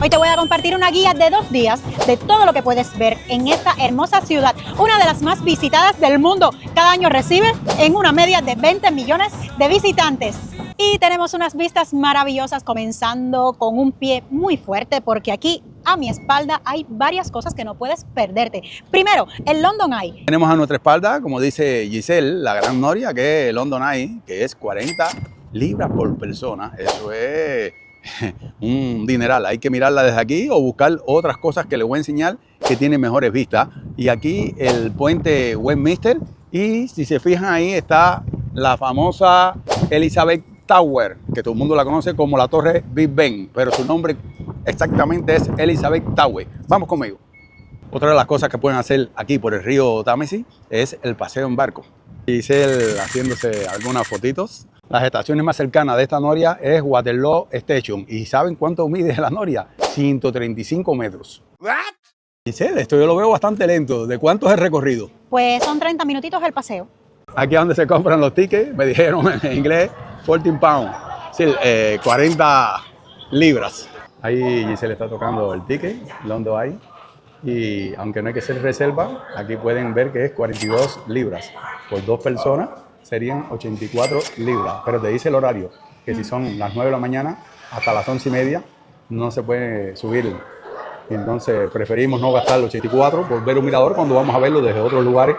Hoy te voy a compartir una guía de 2 días de todo lo que puedes ver en esta hermosa ciudad, una de las más visitadas del mundo. Cada año recibe en una media de 20 millones de visitantes. Y tenemos unas vistas maravillosas, comenzando con un pie muy fuerte, porque aquí a mi espalda hay varias cosas que no puedes perderte. Primero, el London Eye. Tenemos a nuestra espalda, como dice Giselle, la gran noria, que es el London Eye, que es 40 libras por persona. Eso es un dineral. Hay que mirarla desde aquí o buscar otras cosas que les voy a enseñar que tienen mejores vistas. Y aquí el puente Westminster, y si se fijan ahí está la famosa Elizabeth Tower, que todo el mundo la conoce como la Torre Big Ben, pero su nombre exactamente es Elizabeth Tower. Vamos conmigo. Otra de las cosas que pueden hacer aquí por el río Támesis es el paseo en barco. Giselle haciéndose algunas fotitos. Las estaciones más cercanas de esta noria es Waterloo Station. ¿Y saben cuánto mide la noria? 135 metros. ¿What? Giselle, esto yo lo veo bastante lento. ¿De cuánto es el recorrido? Pues son 30 minutitos el paseo. Aquí es donde se compran los tickets. Me dijeron en inglés 14 pounds. Sí, 40 libras. Ahí Giselle está tocando el ticket, London Eye. Y aunque no hay que hacer reserva, aquí pueden ver que es 42 libras. Por 2 personas serían 84 libras. Pero te dice el horario, que si son las 9 de la mañana hasta las 11:30 no se puede subir. Entonces preferimos no gastar los 84 por ver un mirador cuando vamos a verlo desde otros lugares.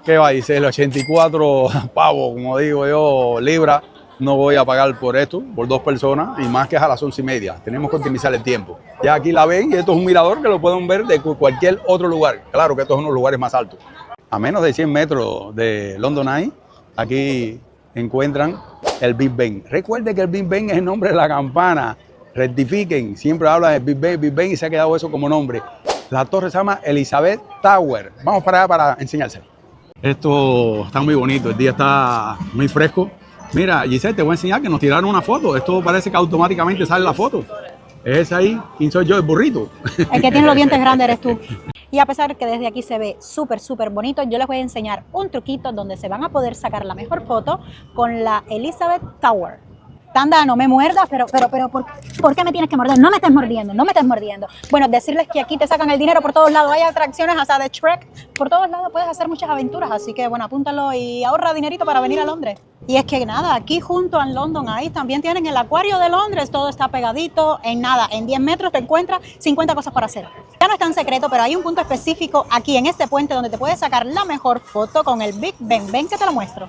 ¿Qué va a decir? Los 84 pavos, como digo yo, libras. No voy a pagar por esto, por 2 personas, y más que es a las 11:30. Tenemos que optimizar el tiempo. Ya aquí la ven, y esto es un mirador que lo pueden ver de cualquier otro lugar. Claro que estos son los lugares más altos. A menos de 100 metros de London Eye, aquí encuentran el Big Ben. Recuerden que el Big Ben es el nombre de la campana. Rectifiquen, siempre hablan del Big Ben y se ha quedado eso como nombre. La torre se llama Elizabeth Tower. Vamos para allá para enseñárselo. Esto está muy bonito, el día está muy fresco. Mira, Giselle, te voy a enseñar que nos tiraron una foto. Esto parece que automáticamente sale la foto. Es ahí, ¿quién soy yo? El burrito. El que tiene los dientes grandes eres tú. Y a pesar que desde aquí se ve súper bonito, yo les voy a enseñar un truquito donde se van a poder sacar la mejor foto con la Elizabeth Tower. Tanda, no me muerdas, pero ¿por qué me tienes que morder? No me estés mordiendo, no me estés mordiendo. Bueno, decirles que aquí te sacan el dinero por todos lados, hay atracciones hasta de Shrek, por todos lados puedes hacer muchas aventuras, así que bueno, apúntalo y ahorra dinerito para venir a Londres. Y es que nada, aquí junto al London Eye también tienen el acuario de Londres, todo está pegadito, en nada, en 10 metros te encuentras 50 cosas para hacer. Ya no es tan secreto, pero hay un punto específico aquí en este puente donde te puedes sacar la mejor foto con el Big Ben. Ven que te lo muestro.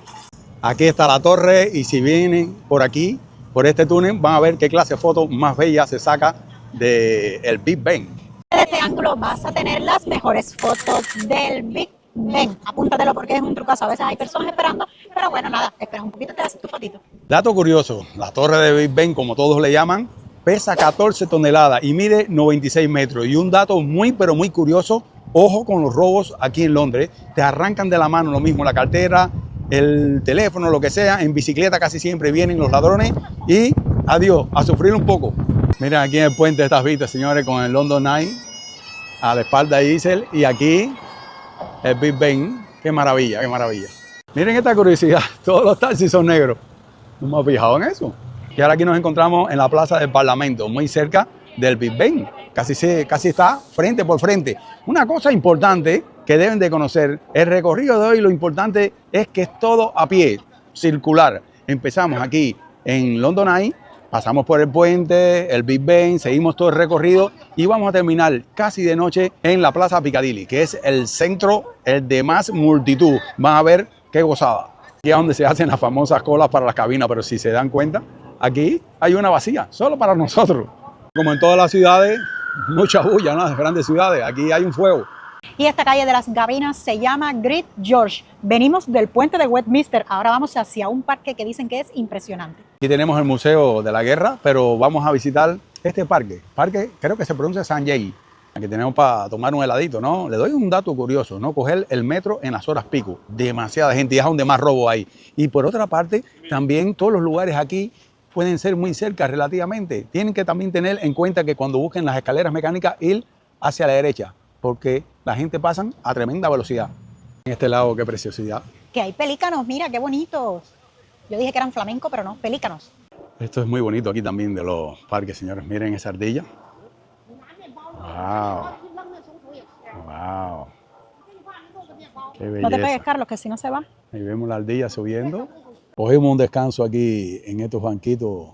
Aquí está la torre, y si vienen por aquí, por este túnel, van a ver qué clase de foto más bella se saca del Big Ben. De este ángulo vas a tener las mejores fotos del Big Ben. Apúntatelo porque es un trucazo. A veces hay personas esperando, pero bueno, nada, espera un poquito y te haces tu fotito. Dato curioso, la torre de Big Ben, como todos le llaman, pesa 14 toneladas y mide 96 metros. Y un dato muy, pero muy curioso, ojo con los robos aquí en Londres. Te arrancan de la mano lo mismo la cartera, el teléfono, lo que sea. En bicicleta casi siempre vienen los ladrones y adiós, a sufrir un poco. Miren aquí en el puente de estas vistas, señores, con el London Eye a la espalda de Giselle, y aquí el Big Ben. Qué maravilla, qué maravilla. Miren esta curiosidad, todos los taxis son negros. ¿No me has fijado en eso? Y ahora aquí nos encontramos en la Plaza del Parlamento, muy cerca del Big Ben. Casi está frente por frente. Una cosa importante que deben de conocer, el recorrido de hoy, lo importante es que es todo a pie, circular. Empezamos aquí en London Eye, pasamos por el puente, el Big Ben, seguimos todo el recorrido y vamos a terminar casi de noche en la Plaza Piccadilly, que es el centro, el de más multitud. Van a ver qué gozada. Aquí es donde se hacen las famosas colas para las cabinas, pero si se dan cuenta, aquí hay una vacía, solo para nosotros. Como en todas las ciudades, mucha bulla, ¿no? Las grandes ciudades, aquí hay un fuego. Y esta calle de las Gabinas se llama Great George. Venimos del puente de Westminster, ahora vamos hacia un parque que dicen que es impresionante. Aquí tenemos el Museo de la Guerra, pero vamos a visitar este parque. Creo que se pronuncia St. James. Aquí tenemos para tomar un heladito, ¿no? Le doy un dato curioso, ¿no? Coger el metro en las horas pico. Demasiada gente, y es donde más robo hay. Y por otra parte, también todos los lugares aquí pueden ser muy cerca relativamente. Tienen que también tener en cuenta que cuando busquen las escaleras mecánicas, ir hacia la derecha, porque la gente pasa a tremenda velocidad. En este lado, qué preciosidad. Que hay pelícanos, mira, qué bonitos. Yo dije que eran flamencos, pero no, pelícanos. Esto es muy bonito aquí también de los parques, señores. Miren esa ardilla. Wow. Wow. Qué No te belleza. pegues, Carlos, que si no se va. Ahí vemos la ardilla subiendo. Cogimos un descanso aquí en estos banquitos,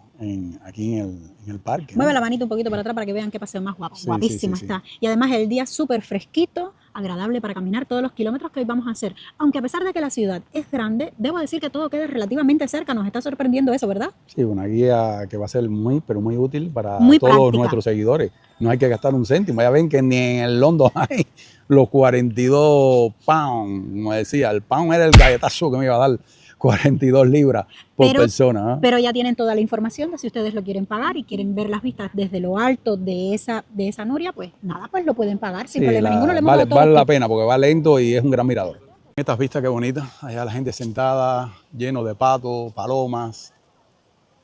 aquí en el parque, ¿no? Mueve la manita un poquito para atrás para que vean qué paseo más guapo. Sí, Guapísima sí, sí, está. Y además el día súper fresquito, agradable para caminar todos los kilómetros que hoy vamos a hacer. Aunque a pesar de que la ciudad es grande, debo decir que todo queda relativamente cerca. Nos está sorprendiendo eso, ¿verdad? Sí, una guía que va a ser muy, pero muy útil para Muy todos práctica. nuestros seguidores. No hay que gastar un céntimo. Ya ven que ni en el London hay los 42 pounds, como decía. El pound era el galletazo que me iba a dar, 42 libras por persona. ¿Eh? Pero ya tienen toda la información de si ustedes lo quieren pagar y quieren ver las vistas desde lo alto de esa noria, pues nada, pues lo pueden pagar sin problema ninguno. Le hemos dado todo vale la esto. pena porque va lento y es un gran mirador. Estas vistas qué bonitas. Allá la gente sentada, lleno de patos, palomas.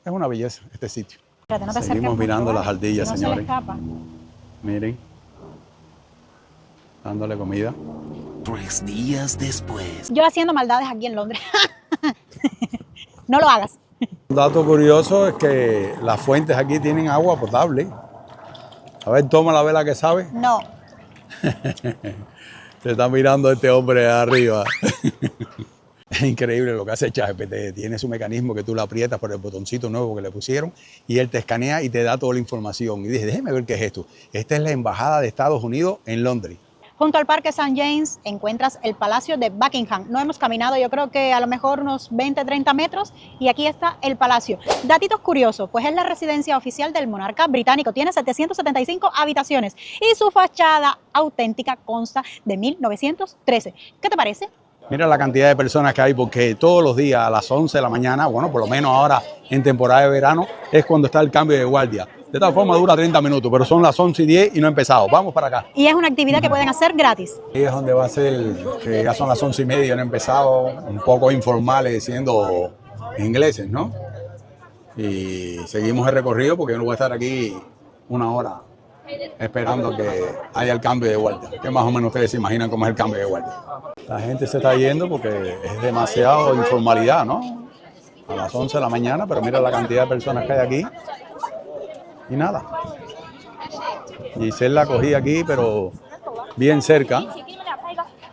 Es una belleza este sitio. Espérate, no te Seguimos acerques mirando mucho, las ardillas, si no se le señores. escapa. Miren. Dándole comida. 3 días después. Yo haciendo maldades aquí en Londres. No lo hagas. Un dato curioso es que las fuentes aquí tienen agua potable. A ver, toma la vela que sabe. No. Se está mirando este hombre de arriba. Es increíble lo que hace ChatGPT. Tiene su mecanismo que tú lo aprietas por el botoncito nuevo que le pusieron y él te escanea y te da toda la información. Y dice, déjeme ver qué es esto. Esta es la Embajada de Estados Unidos en Londres. Junto al Parque St. James encuentras el Palacio de Buckingham. No hemos caminado, yo creo que a lo mejor unos 20, 30 metros y aquí está el palacio. Datitos curiosos, pues es la residencia oficial del monarca británico. Tiene 775 habitaciones y su fachada auténtica consta de 1913. ¿Qué te parece? Mira la cantidad de personas que hay porque todos los días a las 11 de la mañana, bueno, por lo menos ahora en temporada de verano, es cuando está el cambio de guardia. De tal forma dura 30 minutos, pero son las 11:10 y no ha empezado. Vamos para acá. Y es una actividad que pueden hacer gratis. Ahí es donde va a ser, que ya son las 11:30 y no ha empezado, un poco informales siendo ingleses, ¿no? Y seguimos el recorrido porque yo no voy a estar aquí una hora esperando que haya el cambio de guardia. Que más o menos ustedes se imaginan cómo es el cambio de guardia. La gente se está yendo porque es demasiado informalidad, ¿no? A las 11 de la mañana, pero mira la cantidad de personas que hay aquí. Y nada. Giselle la cogí aquí, pero bien cerca.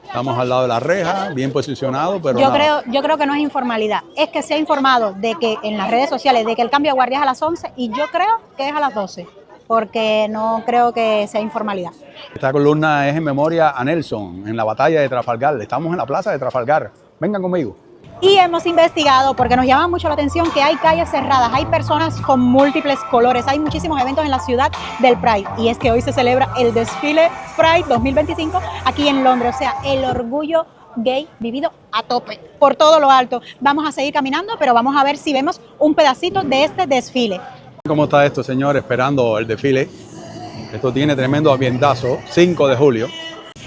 Estamos al lado de la reja, bien posicionado, pero Yo nada. creo que no es informalidad. Es que se ha informado de que en las redes sociales de que el cambio de guardia es a las 11 y yo creo que es a las 12. Porque no creo que sea informalidad. Esta columna es en memoria a Nelson, en la batalla de Trafalgar. Estamos en la plaza de Trafalgar. Vengan conmigo. Y hemos investigado, porque nos llama mucho la atención, que hay calles cerradas, hay personas con múltiples colores, hay muchísimos eventos en la ciudad del Pride. Y es que hoy se celebra el desfile Pride 2025 aquí en Londres. O sea, el orgullo gay vivido a tope, por todo lo alto. Vamos a seguir caminando, pero vamos a ver si vemos un pedacito de este desfile. ¿Cómo está esto, señor? Esperando el desfile. Esto tiene tremendo ambientazo. 5 de julio.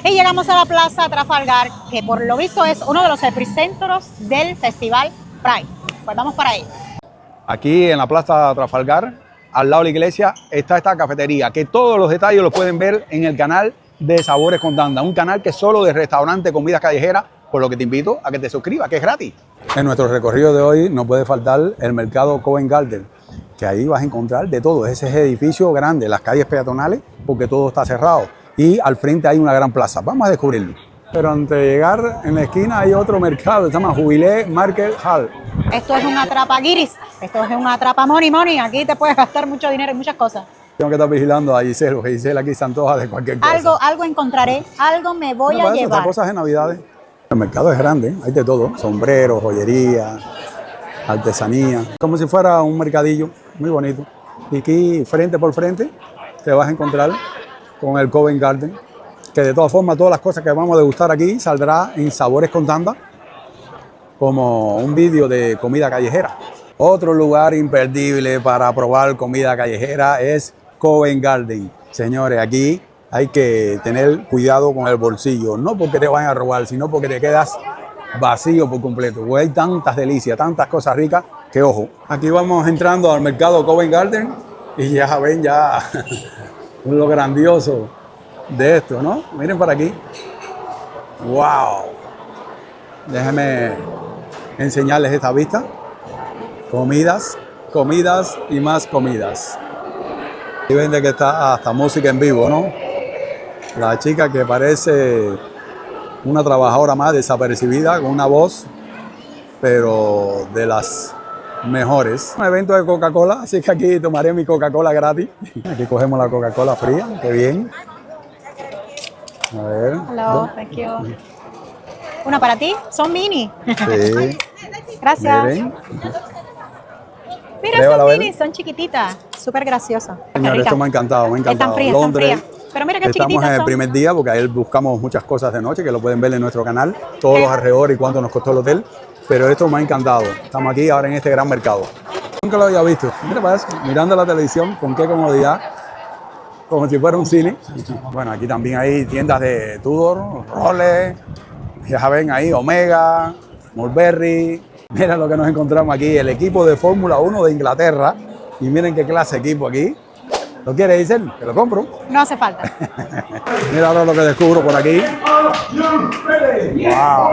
Y llegamos a la Plaza Trafalgar, que por lo visto es uno de los epicentros del Festival Pride. Pues vamos para ahí. Aquí en la Plaza Trafalgar, al lado de la iglesia, está esta cafetería, que todos los detalles los pueden ver en el canal de Sabores con Tanda, un canal que es solo de restaurante, comidas callejeras, por lo que te invito a que te suscribas, que es gratis. En nuestro recorrido de hoy no puede faltar el mercado Covent Garden, que ahí vas a encontrar de todo. Ese es edificio grande, las calles peatonales, porque todo está cerrado. Y al frente hay una gran plaza. Vamos a descubrirlo. Pero antes de llegar, en la esquina hay otro mercado, se llama Jubilee Market Hall. Esto es un atrapa guiris, esto es un atrapa money. Aquí te puedes gastar mucho dinero en muchas cosas. Tengo que estar vigilando a Giselle, porque Giselle aquí se antoja de cualquier cosa. Algo encontraré, algo me voy No, a para eso, llevar. estas cosas de Navidades. El mercado es grande, hay de todo. Sombreros, joyería, artesanía. Como si fuera un mercadillo, muy bonito. Y aquí, frente por frente, te vas a encontrar con el Covent Garden, que de todas formas todas las cosas que vamos a degustar aquí saldrá en Sabores con Tanda como un vídeo de comida callejera. Otro lugar imperdible para probar comida callejera es Covent Garden. Señores, aquí hay que tener cuidado con el bolsillo, no porque te vayan a robar, sino porque te quedas vacío por completo. Porque hay tantas delicias, tantas cosas ricas que ojo. Aquí vamos entrando al mercado Covent Garden y ya ven lo grandioso de esto, ¿no? Miren para aquí. ¡Wow! Déjenme enseñarles esta vista. Comidas, comidas y más comidas. Y ven de que está hasta música en vivo, ¿no? La chica que parece una trabajadora más desapercibida, con una voz, pero de las mejores. Un evento de Coca-Cola, así que aquí tomaré mi Coca-Cola gratis. Aquí cogemos la Coca-Cola fría, qué bien. A ver. Hello, thank you. Una para ti, son mini. Sí. Gracias. Miren. Mira, Pruébala, son a ver. mini, son chiquititas, súper graciosas. Señor, esto me ha encantado, me ha encantado. Están frías, Londres. están frías. Pero mira qué Estamos chiquititas en el son. primer día porque ahí buscamos muchas cosas de noche que lo pueden ver en nuestro canal, todos los alrededores y cuánto nos costó el hotel. Pero esto me ha encantado. Estamos aquí ahora en este gran mercado. Nunca lo había visto. Mira para eso, mirando la televisión, con qué comodidad, como si fuera un cine. Bueno, aquí también hay tiendas de Tudor, Rolex, ya ven ahí, Omega, Mulberry. Mira lo que nos encontramos aquí, el equipo de Fórmula 1 de Inglaterra. Y miren qué clase de equipo aquí. ¿Lo quiere, Giselle? Que lo compro. No hace falta. Mira ahora lo que descubro por aquí. Wow.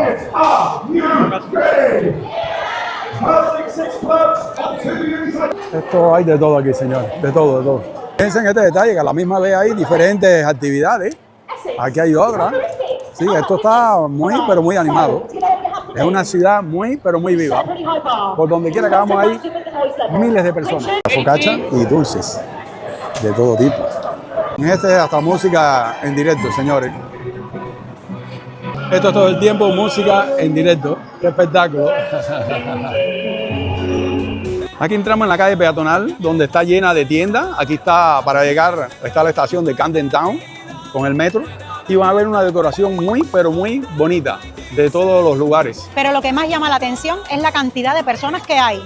Esto hay de todo aquí, señor. De todo, de todo. Fíjense en este detalle, que a la misma vez hay diferentes actividades. Aquí hay otra. Sí, esto está muy, pero muy animado. Es una ciudad muy, pero muy viva. Por donde quiera que vamos hay miles de personas. Focaccia y dulces de todo tipo. En este hasta música en directo, señores. Esto es todo el tiempo música en directo. ¡Qué espectáculo! Aquí entramos en la calle peatonal, donde está llena de tiendas. Aquí está, para llegar, está la estación de Camden Town con el metro. Y van a ver una decoración muy, pero muy bonita de todos los lugares. Pero lo que más llama la atención es la cantidad de personas que hay.